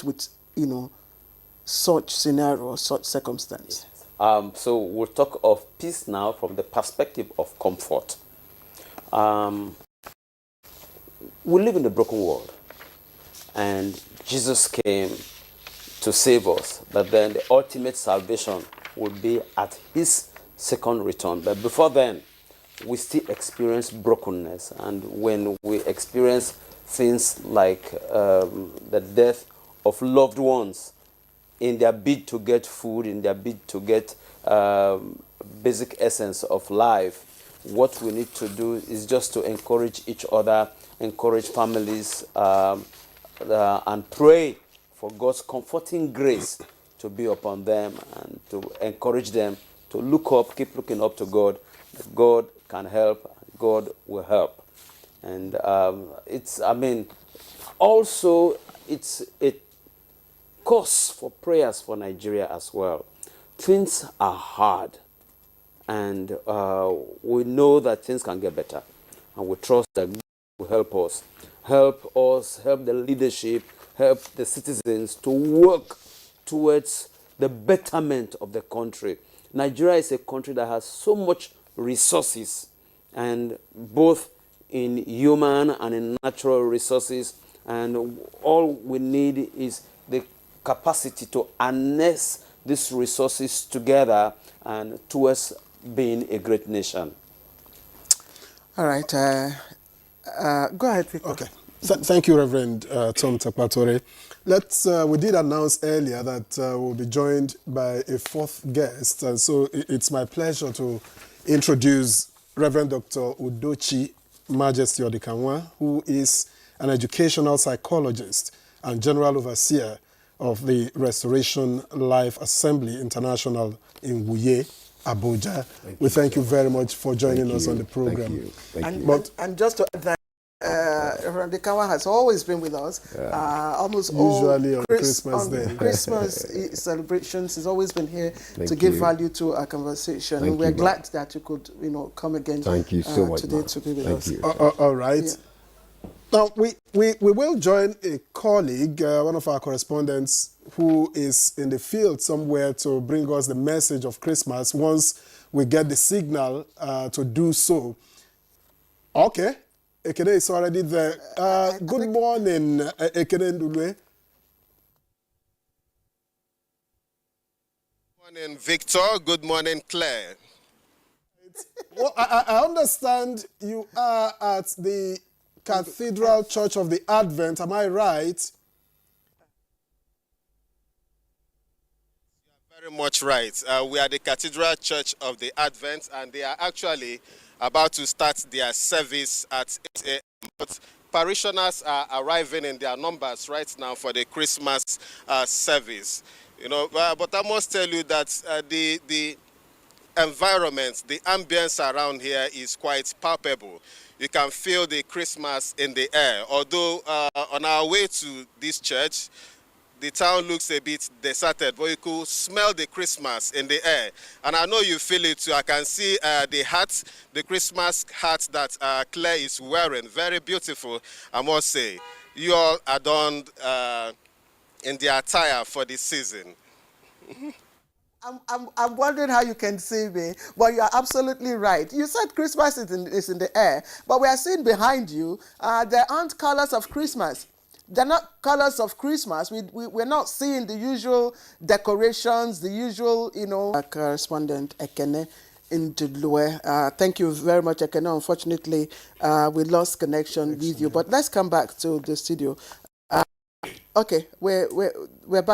with, such scenario, such circumstance? So we'll talk of peace now from the perspective of comfort. We live in a broken world, and Jesus came to save us, but then the ultimate salvation would be at his second return. But before then, we still experience brokenness, and when we experience things like the death of loved ones in their bid to get food, in their bid to get basic essence of life, what we need to do is just to encourage each other, encourage families, and pray for God's comforting grace to be upon them, and to encourage them to look up, keep looking up to God. God can help, God will help. And also it's a cause for prayers for Nigeria as well. Things are hard, and we know that things can get better, and we trust that God will help us, help the leadership, help the citizens to work towards the betterment of the country. Nigeria is a country that has so much resources, and both in human and in natural resources, and all we need is the capacity to harness these resources together and towards being a great nation. All right. Go ahead, Victor. Okay. Thank you, Reverend Tom Takpatore. We did announce earlier that we'll be joined by a fourth guest, and so it's my pleasure to introduce Reverend Dr. Udochi Majesty Odikanwa, who is an educational psychologist and general overseer of the Restoration Life Assembly International in Wuye, Abuja. We thank you very much for joining us on the program. Thank you. And just to add that, Reverend Odikanwa has always been with us. Almost usually all on Christmas Day. Christmas celebrations. He's always been here to give value to our conversation. And we're glad that you could, come again. Thank you so much today to be with us. You. All right. Yeah. Now, we will join a colleague, one of our correspondents, who is in the field somewhere to bring us the message of Christmas once we get the signal to do so. Okay. Ekene is already there. Good morning, Ekene Ndulwe. Good morning, Victor. Good morning, Claire. Well, I understand you are at the Cathedral Church of the Advent. Am I right? You are very much right. We are the Cathedral Church of the Advent, and they are actually about to start their service at 8 a.m. But parishioners are arriving in their numbers right now for the Christmas service. But I must tell you that the environment, the ambience around here is quite palpable. You can feel the Christmas in the air. Although on our way to this church, the town looks a bit deserted, but you could smell the Christmas in the air. And I know you feel it too. I can see the hat, the Christmas hat that Claire is wearing. Very beautiful, I must say. You all adorned in the attire for this season. I'm wondering how you can see me, but you are absolutely right. You said Christmas is in the air, but we are seeing behind you, there aren't colors of Christmas. They're not colors of Christmas. We're not seeing the usual decorations, the usual, Our correspondent, Ekene Ndulwe. Thank you very much, Ekene. Unfortunately, we lost connection with you, but let's come back to the studio. Okay, we're back.